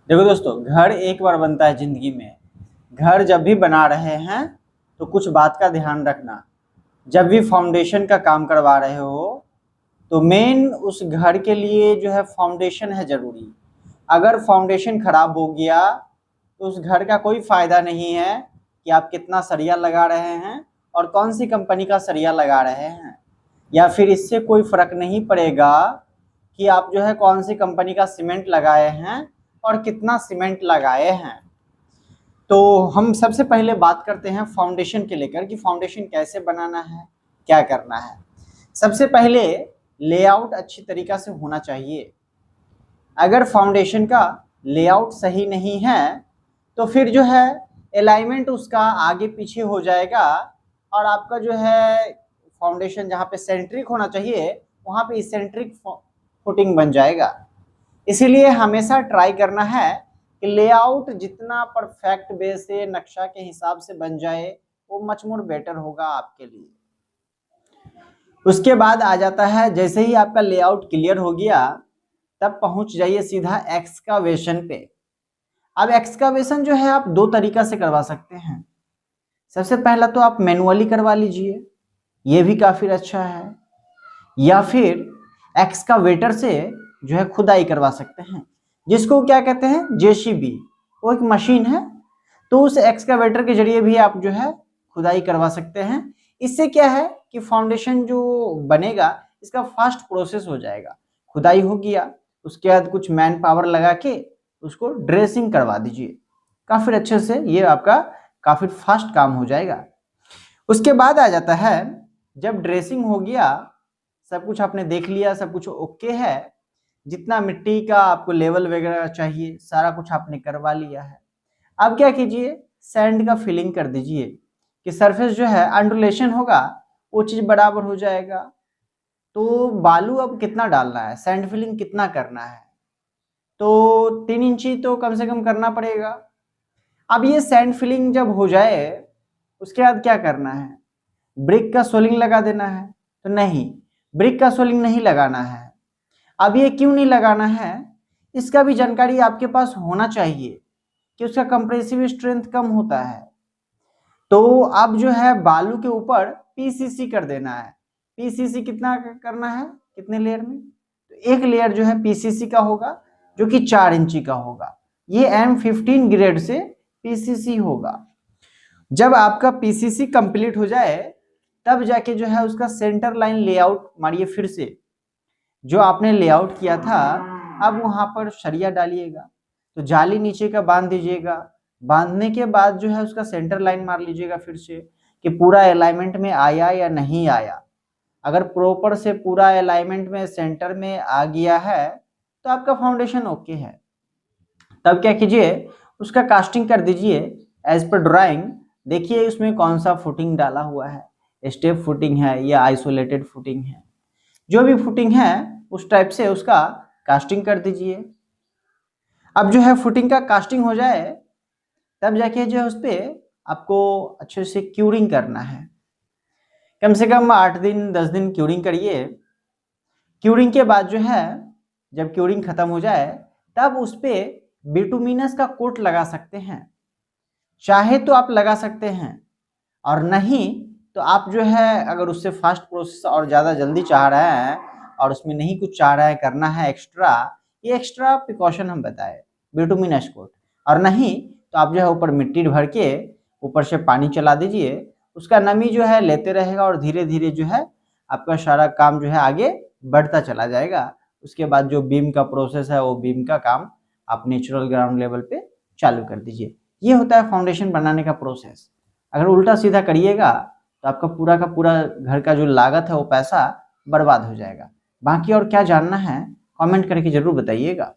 देखो दोस्तों, घर एक बार बनता है जिंदगी में। घर जब भी बना रहे हैं तो कुछ बात का ध्यान रखना। जब भी फाउंडेशन का काम करवा रहे हो तो मेन उस घर के लिए जो है फाउंडेशन है जरूरी। अगर फाउंडेशन खराब हो गया तो उस घर का कोई फायदा नहीं है कि आप कितना सरिया लगा रहे हैं और कौन सी कंपनी का सरिया लगा रहे हैं, या फिर इससे कोई फर्क नहीं पड़ेगा कि आप जो है कौन सी कंपनी का सीमेंट लगाए हैं और कितना सीमेंट लगाए हैं। तो हम सबसे पहले बात करते हैं फाउंडेशन के लेकर कि फाउंडेशन कैसे बनाना है, क्या करना है। सबसे पहले लेआउट अच्छी तरीक़ा से होना चाहिए। अगर फाउंडेशन का लेआउट सही नहीं है तो फिर जो है अलाइनमेंट उसका आगे पीछे हो जाएगा और आपका जो है फाउंडेशन जहाँ पे सेंट्रिक होना चाहिए वहाँ पे इसेंट्रिक फुटिंग बन जाएगा। इसीलिए हमेशा ट्राई करना है कि लेआउट जितना परफेक्ट वे से नक्शा के हिसाब से बन जाए वो मच मोर बेटर होगा आपके लिए। उसके बाद आ जाता है, जैसे ही आपका लेआउट क्लियर हो गया तब पहुंच जाइए सीधा एक्सकावेशन पे। अब एक्सकावेशन जो है आप दो तरीका से करवा सकते हैं। सबसे पहला तो आप मैनुअली करवा लीजिए, ये भी काफ़ी अच्छा है, या फिर एक्सकावेटर से जो है खुदाई करवा सकते हैं, जिसको क्या कहते हैं जेसीबी। वो एक मशीन है, तो उस एक्सकावेटर के जरिए भी आप जो है खुदाई करवा सकते हैं। इससे क्या है कि फाउंडेशन जो बनेगा इसका फास्ट प्रोसेस हो जाएगा। खुदाई हो गया, उसके बाद कुछ मैन पावर लगा के उसको ड्रेसिंग करवा दीजिए, काफ़ी अच्छे से ये आपका काफ़ी फास्ट काम हो जाएगा। उसके बाद आ जाता है, जब ड्रेसिंग हो गया, सब कुछ आपने देख लिया, सब कुछ ओके है, जितना मिट्टी का आपको लेवल वगैरह चाहिए सारा कुछ आपने करवा लिया है। अब क्या कीजिए, सैंड का फिलिंग कर दीजिए कि सरफेस जो है अंडुलेशन होगा वो चीज़ बराबर हो जाएगा। तो बालू अब कितना डालना है, सैंड फिलिंग कितना करना है, तो 3 इंची तो कम से कम करना पड़ेगा। अब ये सैंड फिलिंग जब हो जाए उसके बाद क्या करना है, ब्रिक का सोलिंग लगा देना है? तो नहीं, ब्रिक का सोलिंग नहीं लगाना है। अब ये क्यों नहीं लगाना है, इसका भी जानकारी आपके पास होना चाहिए कि उसका कंप्रेसिव स्ट्रेंथ कम होता है। तो अब जो है बालू के ऊपर पीसीसी कर देना है। पीसीसी कितना करना है, कितने लेयर में? तो एक लेयर जो है पीसीसी का होगा जो कि 4 इंची का होगा। ये M15 ग्रेड से पीसीसी होगा। जब आपका पीसीसी कंप्लीट हो जाए तब जाके जो है उसका सेंटर लाइन लेआउट मारिए फिर से, जो आपने लेआउट किया था। अब वहां पर सरिया डालिएगा, तो जाली नीचे का बांध दीजिएगा। बांधने के बाद जो है उसका सेंटर लाइन मार लीजिएगा फिर से कि पूरा अलाइनमेंट में आया या नहीं आया। अगर प्रॉपर से पूरा अलाइनमेंट में सेंटर में आ गया है तो आपका फाउंडेशन ओके है। तब क्या कीजिए, उसका कास्टिंग कर दीजिए एज पर ड्राइंग। देखिए उसमें कौन सा फुटिंग डाला हुआ है, स्टेप फुटिंग है या आइसोलेटेड फुटिंग है। जो भी फुटिंग है उस टाइप से उसका कास्टिंग कर दीजिए। अब जो है फुटिंग का कास्टिंग हो जाए तब जाके जो है उस पर आपको अच्छे से क्यूरिंग करना है। कम से कम 8 दिन 10 दिन क्यूरिंग करिए। क्यूरिंग के बाद जो है जब क्यूरिंग खत्म हो जाए तब उस पर बिटुमिनस का कोट लगा सकते हैं। चाहे तो आप लगा सकते हैं, और नहीं तो आप जो है अगर उससे फास्ट प्रोसेस और ज़्यादा जल्दी चाह रहे हैं और उसमें नहीं कुछ चाह रहा है करना है एक्स्ट्रा, ये एक्स्ट्रा प्रिकॉशन हम बताए बिटुमिनस कोट। और नहीं तो आप जो है ऊपर मिट्टी भर के ऊपर से पानी चला दीजिए, उसका नमी जो है लेते रहेगा और धीरे धीरे जो है आपका सारा काम जो है आगे बढ़ता चला जाएगा। उसके बाद जो बीम का प्रोसेस है वो बीम का काम आप नेचुरल ग्राउंड लेवल पे चालू कर दीजिए। ये होता है फाउंडेशन बनाने का प्रोसेस। अगर उल्टा सीधा करिएगा तो आपका पूरा का पूरा घर का जो लागत है वो पैसा बर्बाद हो जाएगा। बाकी और क्या जानना है कमेंट करके जरूर बताइएगा।